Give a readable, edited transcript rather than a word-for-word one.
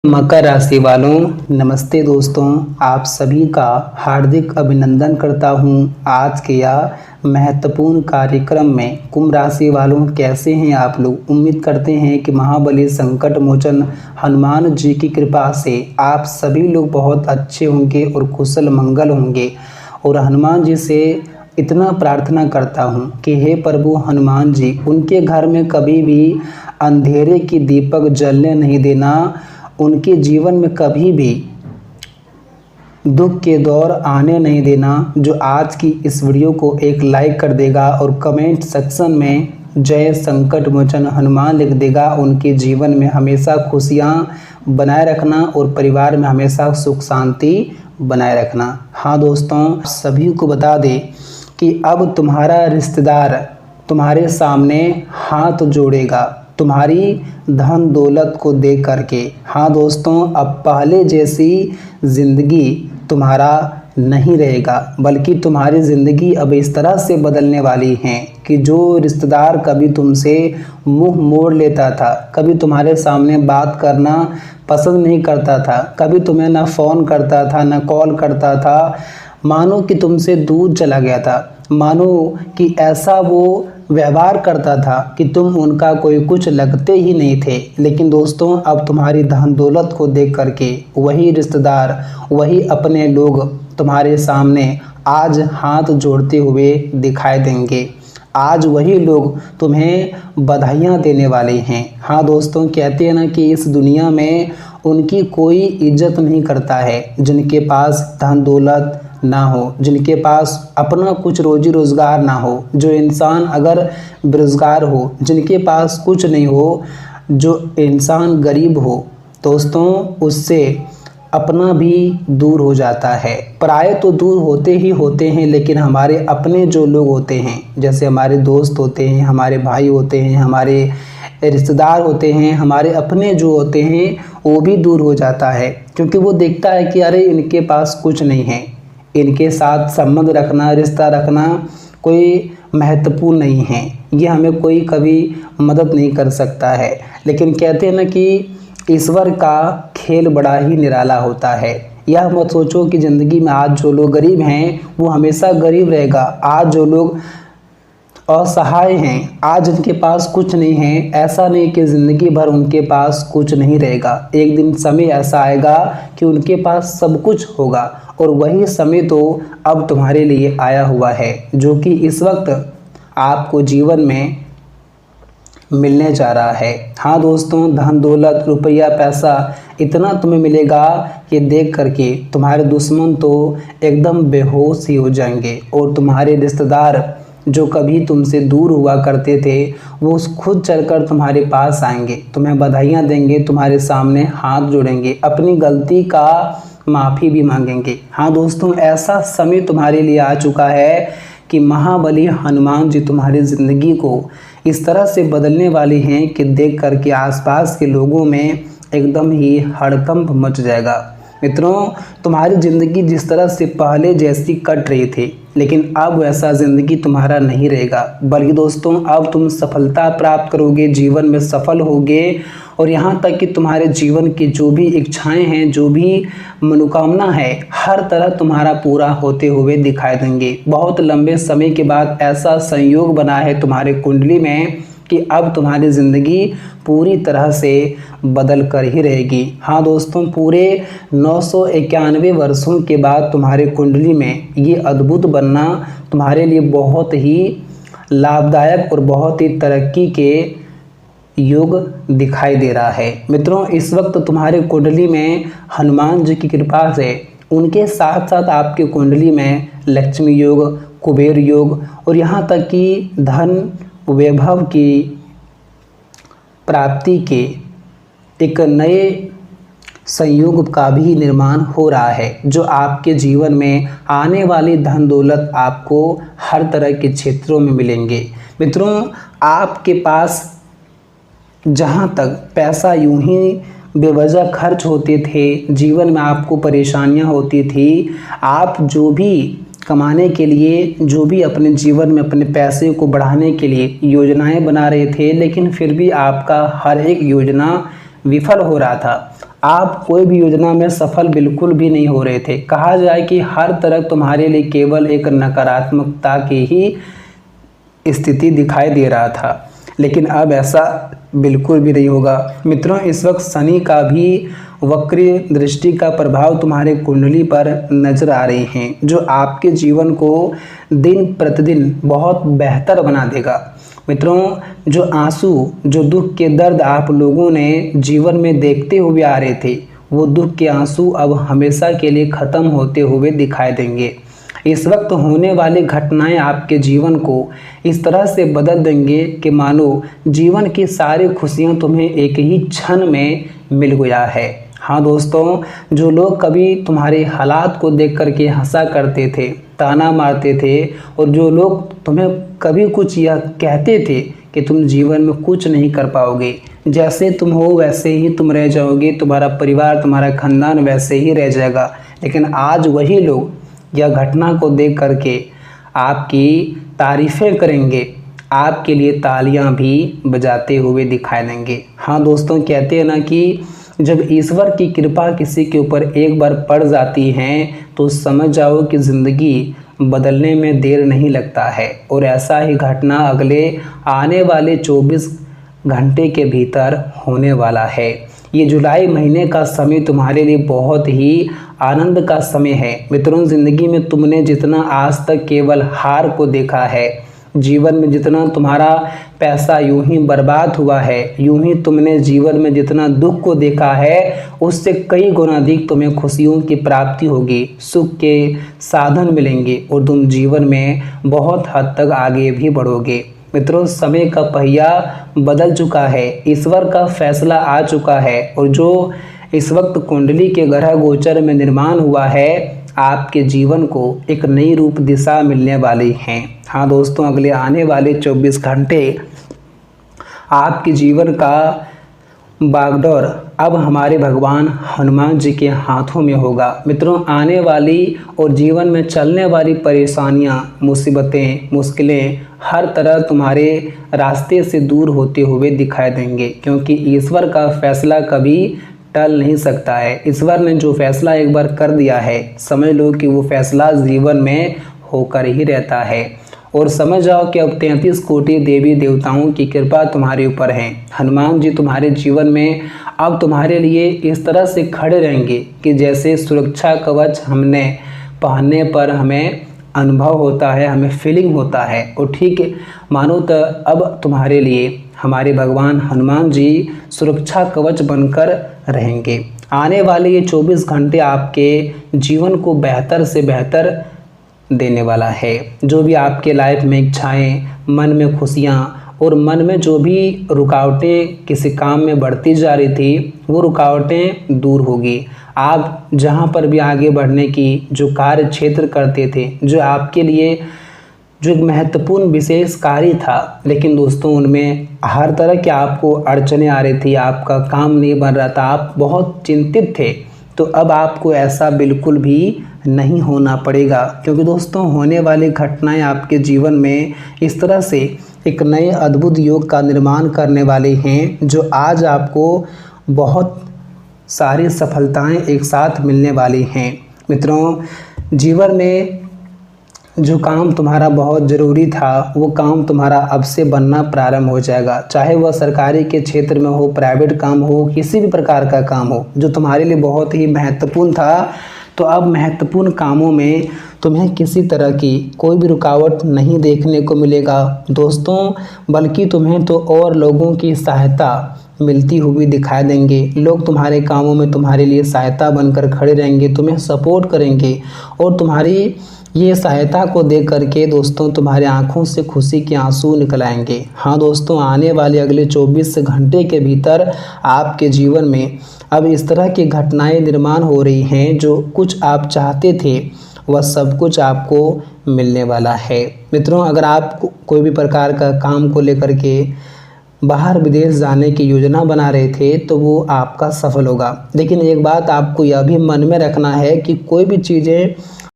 मकर राशि वालों नमस्ते दोस्तों, आप सभी का हार्दिक अभिनंदन करता हूं। आज के यह महत्वपूर्ण कार्यक्रम में कुंभ राशि वालों कैसे हैं आप लोग। उम्मीद करते हैं कि महाबली संकट मोचन हनुमान जी की कृपा से आप सभी लोग बहुत अच्छे होंगे और कुशल मंगल होंगे। और हनुमान जी से इतना प्रार्थना करता हूं कि हे प्रभु हनुमान जी, उनके घर में कभी भी अंधेरे की दीपक जलने नहीं देना, उनके जीवन में कभी भी दुख के दौर आने नहीं देना। जो आज की इस वीडियो को एक लाइक कर देगा और कमेंट सेक्शन में जय संकट मोचन हनुमान लिख देगा, उनके जीवन में हमेशा खुशियां बनाए रखना और परिवार में हमेशा सुख शांति बनाए रखना। हाँ दोस्तों, सभी को बता दें कि अब तुम्हारा रिश्तेदार तुम्हारे सामने हाथ जोड़ेगा तुम्हारी धन दौलत को देख करके। हाँ दोस्तों, अब पहले जैसी ज़िंदगी तुम्हारा नहीं रहेगा, बल्कि तुम्हारी ज़िंदगी अब इस तरह से बदलने वाली है कि जो रिश्तेदार कभी तुमसे मुंह मोड़ लेता था, कभी तुम्हारे सामने बात करना पसंद नहीं करता था, कभी तुम्हें ना फ़ोन करता था ना कॉल करता था, मानो कि तुमसे दूर चला गया था, मानो कि ऐसा वो व्यवहार करता था कि तुम उनका कोई कुछ लगते ही नहीं थे। लेकिन दोस्तों, अब तुम्हारी धन दौलत को देख करके वही रिश्तेदार, वही अपने लोग तुम्हारे सामने आज हाथ जोड़ते हुए दिखाई देंगे। आज वही लोग तुम्हें बधाइयाँ देने वाले हैं। हाँ दोस्तों, कहते हैं ना कि इस दुनिया में उनकी कोई इज्जत नहीं करता है जिनके पास धन दौलत ना हो, जिनके पास अपना कुछ रोजी रोजगार ना हो, जो इंसान अगर बेरोजगार हो, जिनके पास कुछ नहीं हो, जो इंसान गरीब हो, दोस्तों उससे अपना भी दूर हो जाता है। पराये तो दूर होते ही होते हैं, लेकिन हमारे अपने जो लोग होते हैं, जैसे हमारे दोस्त होते हैं, हमारे भाई होते हैं, हमारे रिश्तेदार होते हैं, हमारे अपने जो होते हैं, वो भी दूर हो जाता है, क्योंकि वो देखता है कि अरे इनके पास कुछ नहीं है, इनके साथ संबंध रखना, रिश्ता रखना कोई महत्वपूर्ण नहीं है, ये हमें कोई कभी मदद नहीं कर सकता है। लेकिन कहते हैं ना कि ईश्वर का खेल बड़ा ही निराला होता है। यह मत सोचो कि ज़िंदगी में आज जो लोग गरीब हैं वो हमेशा गरीब रहेगा। आज जो लोग असहाय हैं, आज जिनके पास कुछ नहीं है, ऐसा नहीं कि ज़िंदगी भर उनके पास कुछ नहीं रहेगा। एक दिन समय ऐसा आएगा कि उनके पास सब कुछ होगा, और वही समय तो अब तुम्हारे लिए आया हुआ है, जो कि इस वक्त आपको जीवन में मिलने जा रहा है। हाँ दोस्तों, धन दौलत रुपया पैसा इतना तुम्हें मिलेगा कि देख करके तुम्हारे दुश्मन तो एकदम बेहोश ही हो जाएंगे, और तुम्हारे रिश्तेदार जो कभी तुमसे दूर हुआ करते थे वो खुद चलकर तुम्हारे पास आएंगे, तुम्हें बधाइयाँ देंगे, तुम्हारे सामने हाथ जोड़ेंगे, अपनी गलती का माफ़ी भी मांगेंगे। हाँ दोस्तों, ऐसा समय तुम्हारे लिए आ चुका है कि महाबली हनुमान जी तुम्हारी ज़िंदगी को इस तरह से बदलने वाले हैं कि देख करके आसपास के लोगों में एकदम ही हड़कंप मच जाएगा। मित्रों, तुम्हारी ज़िंदगी जिस तरह से पहले जैसी कट रही थी, लेकिन अब वैसा ज़िंदगी तुम्हारा नहीं रहेगा, बल्कि दोस्तों अब तुम सफलता प्राप्त करोगे, जीवन में सफल होगे, और यहाँ तक कि तुम्हारे जीवन की जो भी इच्छाएं हैं, जो भी मनोकामना है, हर तरह तुम्हारा पूरा होते हुए दिखाई देंगे। बहुत लंबे समय के बाद ऐसा संयोग बना है तुम्हारे कुंडली में कि अब तुम्हारी ज़िंदगी पूरी तरह से बदल कर ही रहेगी। हाँ दोस्तों, पूरे 991 वर्षों के बाद तुम्हारे कुंडली में ये अद्भुत बनना तुम्हारे लिए बहुत ही लाभदायक और बहुत ही तरक्की के योग दिखाई दे रहा है। मित्रों, इस वक्त तुम्हारे कुंडली में हनुमान जी की कृपा से, उनके साथ साथ आपके कुंडली में लक्ष्मी योग, कुबेर योग, और यहाँ तक कि धन वैभव की प्राप्ति के एक नए संयोग का भी निर्माण हो रहा है, जो आपके जीवन में आने वाली धन दौलत आपको हर तरह के क्षेत्रों में मिलेंगे। मित्रों, आपके पास जहाँ तक पैसा यूं ही बेवजह खर्च होते थे, जीवन में आपको परेशानियाँ होती थी, आप जो भी कमाने के लिए, जो भी अपने जीवन में अपने पैसे को बढ़ाने के लिए योजनाएं बना रहे थे, लेकिन फिर भी आपका हर एक योजना विफल हो रहा था, आप कोई भी योजना में सफल बिल्कुल भी नहीं हो रहे थे। कहा जाए कि हर तरफ तुम्हारे लिए केवल एक नकारात्मकता की ही स्थिति दिखाई दे रहा था, लेकिन अब ऐसा बिल्कुल भी नहीं होगा। मित्रों, इस वक्त शनि का भी वक्री दृष्टि का प्रभाव तुम्हारे कुंडली पर नजर आ रही हैं, जो आपके जीवन को दिन प्रतिदिन बहुत बेहतर बना देगा। मित्रों, जो आंसू, जो दुख के दर्द आप लोगों ने जीवन में देखते हुए आ रहे थे, वो दुख के आंसू अब हमेशा के लिए खत्म होते हुए दिखाई देंगे। इस वक्त होने वाली घटनाएं आपके जीवन को इस तरह से बदल देंगे कि मानो जीवन की सारी खुशियां तुम्हें एक ही क्षण में मिल गया है। हाँ दोस्तों, जो लोग कभी तुम्हारे हालात को देख करके हंसा करते थे, ताना मारते थे, और जो लोग तुम्हें कभी कुछ यह कहते थे कि तुम जीवन में कुछ नहीं कर पाओगे, जैसे तुम हो वैसे ही तुम रह जाओगे, तुम्हारा परिवार, तुम्हारा खानदान वैसे ही रह जाएगा, लेकिन आज वही लोग यह घटना को देख करके आपकी तारीफ़ें करेंगे, आपके लिए तालियां भी बजाते हुए दिखाई देंगे। हाँ दोस्तों, कहते हैं ना कि जब ईश्वर की कृपा किसी के ऊपर एक बार पड़ जाती है तो समझ जाओ कि ज़िंदगी बदलने में देर नहीं लगता है। और ऐसा ही घटना अगले आने वाले 24 घंटे के भीतर होने वाला है। ये जुलाई महीने का समय तुम्हारे लिए बहुत ही आनंद का समय है। मित्रों, ज़िंदगी में तुमने जितना आज तक केवल हार को देखा है, जीवन में जितना तुम्हारा पैसा यूं ही बर्बाद हुआ है, यूं ही तुमने जीवन में जितना दुख को देखा है, उससे कई गुना अधिक तुम्हें खुशियों की प्राप्ति होगी, सुख के साधन मिलेंगे और तुम जीवन में बहुत हद तक आगे भी बढ़ोगे। मित्रों, समय का पहिया बदल चुका है, ईश्वर का फैसला आ चुका है, और जो इस वक्त कुंडली के ग्रह गोचर में निर्माण हुआ है, आपके जीवन को एक नई रूप दिशा मिलने वाली है। हाँ दोस्तों, अगले आने वाले 24 घंटे आपके जीवन का बागडोर अब हमारे भगवान हनुमान जी के हाथों में होगा। मित्रों, आने वाली और जीवन में चलने वाली परेशानियां, मुसीबतें, मुश्किलें हर तरह तुम्हारे रास्ते से दूर होते हुए दिखाई देंगे, क्योंकि ईश्वर का फैसला कभी टल नहीं सकता है। ईश्वर ने जो फैसला एक बार कर दिया है, समझ लो कि वो फैसला जीवन में होकर ही रहता है। और समझ जाओ कि अब 33 कोटि देवी देवताओं की कृपा तुम्हारे ऊपर है। हनुमान जी तुम्हारे जीवन में अब तुम्हारे लिए इस तरह से खड़े रहेंगे कि जैसे सुरक्षा कवच हमने पहनने पर हमें अनुभव होता है, हमें फीलिंग होता है, और ठीक मानो तो अब तुम्हारे लिए हमारे भगवान हनुमान जी सुरक्षा कवच बनकर रहेंगे। आने वाले ये 24 घंटे आपके जीवन को बेहतर से बेहतर देने वाला है। जो भी आपके लाइफ में इच्छाएं, मन में खुशियाँ और मन में जो भी रुकावटें किसी काम में बढ़ती जा रही थी, वो रुकावटें दूर होगी। आप जहाँ पर भी आगे बढ़ने की जो कार्य क्षेत्र करते थे, जो आपके लिए जो एक महत्वपूर्ण विशेष कार्य था, लेकिन दोस्तों उनमें हर तरह की आपको अड़चनें आ रही थी, आपका काम नहीं बन रहा था, आप बहुत चिंतित थे, तो अब आपको ऐसा बिल्कुल भी नहीं होना पड़ेगा, क्योंकि दोस्तों होने वाली घटनाएं आपके जीवन में इस तरह से एक नए अद्भुत योग का निर्माण करने वाले हैं, जो आज आपको बहुत सारी सफलताएं एक साथ मिलने वाली हैं। मित्रों, जीवन में जो काम तुम्हारा बहुत ज़रूरी था, वो काम तुम्हारा अब से बनना प्रारंभ हो जाएगा, चाहे वह सरकारी के क्षेत्र में हो, प्राइवेट काम हो, किसी भी प्रकार का काम हो जो तुम्हारे लिए बहुत ही महत्वपूर्ण था, तो अब महत्वपूर्ण कामों में तुम्हें किसी तरह की कोई भी रुकावट नहीं देखने को मिलेगा दोस्तों, बल्कि तुम्हें तो और लोगों की सहायता मिलती हुई दिखाई देंगे। लोग तुम्हारे कामों में तुम्हारे लिए सहायता बनकर खड़े रहेंगे, तुम्हें सपोर्ट करेंगे, और तुम्हारी ये सहायता को देख करके दोस्तों तुम्हारे आंखों से खुशी के आंसू निकल आएंगे। हाँ दोस्तों, आने वाले अगले 24 घंटे के भीतर आपके जीवन में अब इस तरह की घटनाएं निर्माण हो रही हैं, जो कुछ आप चाहते थे वह सब कुछ आपको मिलने वाला है। मित्रों, अगर आप कोई भी प्रकार का काम को लेकर के बाहर विदेश जाने की योजना बना रहे थे, तो वो आपका सफल होगा। लेकिन एक बात आपको यह भी मन में रखना है कि कोई भी चीज़ें